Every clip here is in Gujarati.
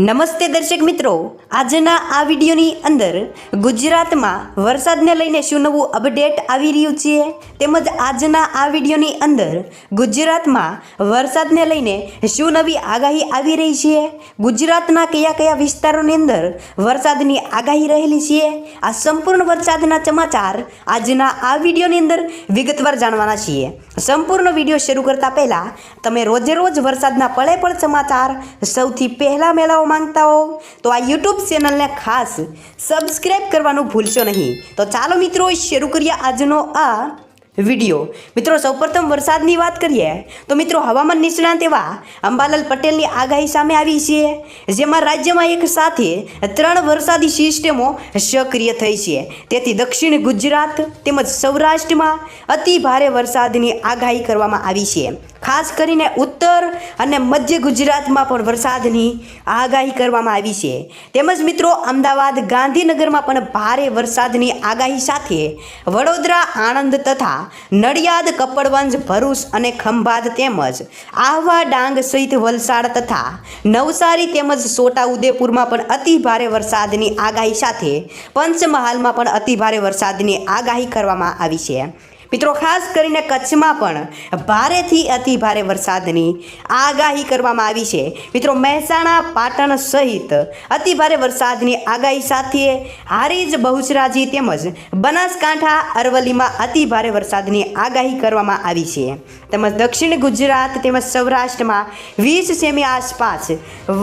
નમસ્તે દર્શક મિત્રો, આજના આ વિડીયોની અંદર ગુજરાતમાં વરસાદને લઈને શું નવું અપડેટ આવી રહ્યું છે તેમજ આજના આ વિડીયોની અંદર ગુજરાતમાં વરસાદને લઈને શું નવી આગાહી આવી રહી છે, ગુજરાતના કયા કયા વિસ્તારોની અંદર વરસાદની આગાહી રહેલી છે, આ સંપૂર્ણ વરસાદના સમાચાર આજના આ વિડીયોની અંદર વિગતવાર જાણવાના છીએ। સંપૂર્ણ વિડીયો શરૂ કરતા પહેલાં તમે રોજે રોજ વરસાદના પળે પળ સમાચાર સૌથી પહેલાં મેળવવા માંગતા હો તો આ યુટ્યુબ ચેનલને ખાસ સબસ્ક્રાઈબ કરવાનું ભૂલશો નહીં। તો ચાલો મિત્રો શરૂ કરીએ આજનો આ વિડીયો। મિત્રો સૌપ્રથમ વરસાદની વાત કરીએ તો મિત્રો હવામાન નિષ્ણાંત એવા અંબાલાલ પટેલની આગાહી સામે આવી છે, જેમાં રાજ્યમાં એક સાથે 3 વરસાદી સિસ્ટમો સક્રિય થઈ છે, તેથી દક્ષિણ ગુજરાત તેમજ સૌરાષ્ટ્રમાં અતિ ભારે વરસાદની આગાહી કરવામાં આવી છે। ખાસ કરીને ઉત્તર અને મધ્ય ગુજરાતમાં પણ વરસાદની આગાહી કરવામાં આવી છે, તેમજ મિત્રો અમદાવાદ ગાંધીનગરમાં પણ ભારે વરસાદની આગાહી સાથે વડોદરા આણંદ તથા નડિયાદ કપડવંજ ભરૂચ અને ખંભાત તેમજ આહવા ડાંગ સહિત વલસાડ તથા નવસારી તેમજ છોટાઉદેપુરમાં પણ અતિ ભારે વરસાદની આગાહી સાથે પંચમહાલમાં પણ અતિ ભારે વરસાદની આગાહી કરવામાં આવી છે। મિત્રો ખાસ કરીને કચ્છમાં પણ ભારેથી અતિ ભારે વરસાદની આગાહી કરવામાં આવી છે। મિત્રો મહેસાણા પાટણ સહિત અતિ ભારે વરસાદની આગાહી સાથે હારીજ બહુચરાજી તેમજ બનાસકાંઠા અરવલ્લીમાં અતિ ભારે વરસાદની આગાહી કરવામાં આવી છે, તેમજ દક્ષિણ ગુજરાત તેમજ સૌરાષ્ટ્રમાં 20 સેમી આસપાસ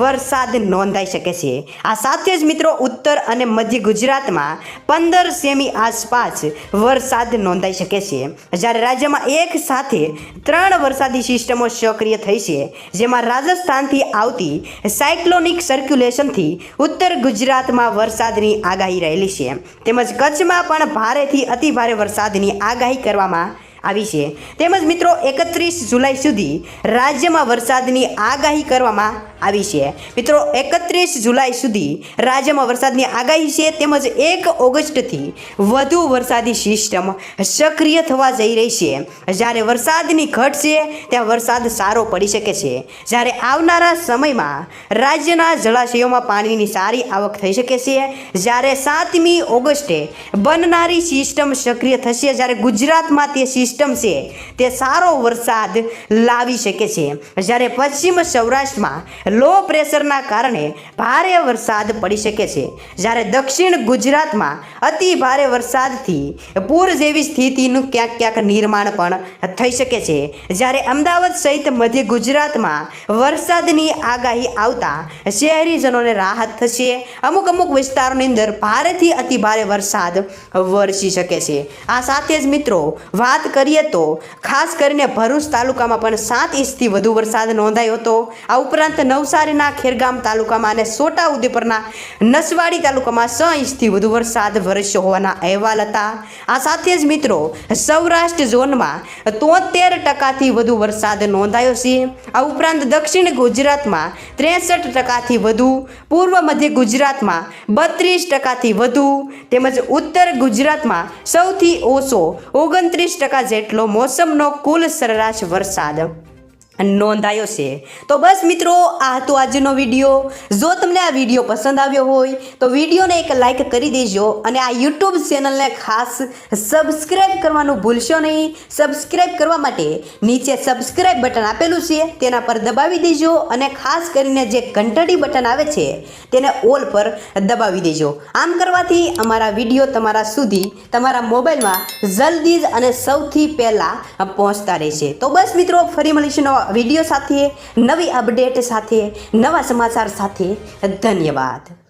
વરસાદ નોંધાઈ શકે છે। આ સાથે જ મિત્રો ઉત્તર અને મધ્ય ગુજરાતમાં 15 સેમી આસપાસ વરસાદ નોંધાઈ શકે છે, જ્યારે રાજ્યમાં એક સાથે 3 વરસાદી સિસ્ટમો સક્રિય થઈ છે, જેમાં રાજસ્થાનથી આવતી સાયક્લોનિક સર્ક્યુલેશનથી ઉત્તર ગુજરાતમાં વરસાદની આગાહી રહેલી છે, તેમજ કચ્છમાં પણ ભારેથી અતિ ભારે વરસાદની આગાહી કરવામાં આવી છે। તેમજ મિત્રો 31 જુલાઈ સુધી રાજ્યમાં વરસાદની આગાહી કરવામાં આવી છે। મિત્રો 31 જુલાઈ સુધી રાજ્યમાં વરસાદની આગાહી છે, તેમજ 1 ઓગસ્ટથી વધુ વરસાદી સિસ્ટમ સક્રિય થવા જઈ રહી છે, જ્યારે વરસાદની ઘટશે ત્યાં વરસાદ સારો પડી શકે છે, જ્યારે આવનારા સમયમાં રાજ્યના જળાશયોમાં પાણીની સારી આવક થઈ શકે છે, જ્યારે 7મી ઓગસ્ટે બનનારી સિસ્ટમ સક્રિય થશે, જ્યારે ગુજરાતમાં તે સિસ્ટમ છે તે સારો વરસાદ લાવી શકે છે, જ્યારે પશ્ચિમ સૌરાષ્ટ્રમાં લો પ્રેશરના કારણે ભારે વરસાદ પડી શકે છે, જ્યારે દક્ષિણ ગુજરાતમાં અતિ ભારે વરસાદથી પૂર જેવી સ્થિતિનું ક્યાંક ક્યાંક નિર્માણ પણ થઈ શકે છે, જ્યારે અમદાવાદ સહિત મધ્ય ગુજરાતમાં વરસાદની આગાહી આવતા શહેરીજનોને રાહત થશે। અમુક વિસ્તારોની અંદર ભારેથી અતિ ભારે વરસાદ વરસી શકે છે। આ સાથે જ મિત્રો વાત કરીએ તો ખાસ કરીને ભરૂચ તાલુકામાં પણ 7 ઇંચથી વધુ વરસાદ નોંધાયો હતો। આ ઉપરાંત નવસારીના ખેરગામ તાલુકામાં અને છોટાઉદેપુરના નસવાડી તાલુકામાં 6 ઇંચથી વધુ વરસાદ વરસ્યો હોવાના અહેવાલ હતા। આ સાથે જ મિત્રો સૌરાષ્ટ્ર ઝોનમાં 73% વધુ વરસાદ નોંધાયો છે। આ ઉપરાંત દક્ષિણ ગુજરાતમાં 63% વધુ, પૂર્વ મધ્ય ગુજરાતમાં 32% વધુ, તેમજ ઉત્તર ગુજરાતમાં સૌથી ઓછો 29% જેટલો મોસમનો કુલ સરેરાશ વરસાદ નોંધાયો છે। તો બસ મિત્રો આ હતો આજનો વિડીયો। જો તમને આ વિડીયો પસંદ આવ્યો હોય તો વિડીયોને એક લાઈક કરી દેજો અને આ યુટ્યુબ ચેનલને ખાસ સબસ્ક્રાઈબ કરવાનું ભૂલશો નહીં। સબસ્ક્રાઈબ કરવા માટે નીચે સબસ્ક્રાઈબ બટન આપેલું છે તેના પર દબાવી દેજો અને ખાસ કરીને જે ઘંટડી બટન આવે છે તેને ઓલ પર દબાવી દેજો। આમ કરવાથી અમારા વિડીયો તમારા સુધી તમારા મોબાઈલમાં જલ્દી જ અને સૌથી પહેલાં પહોંચતા રહેશે। તો બસ મિત્રો ફરી મળીશું નવા વિડીયો સાથે, નવી અપડેટ સાથે, નવા સમાચાર સાથે। ધન્યવાદ।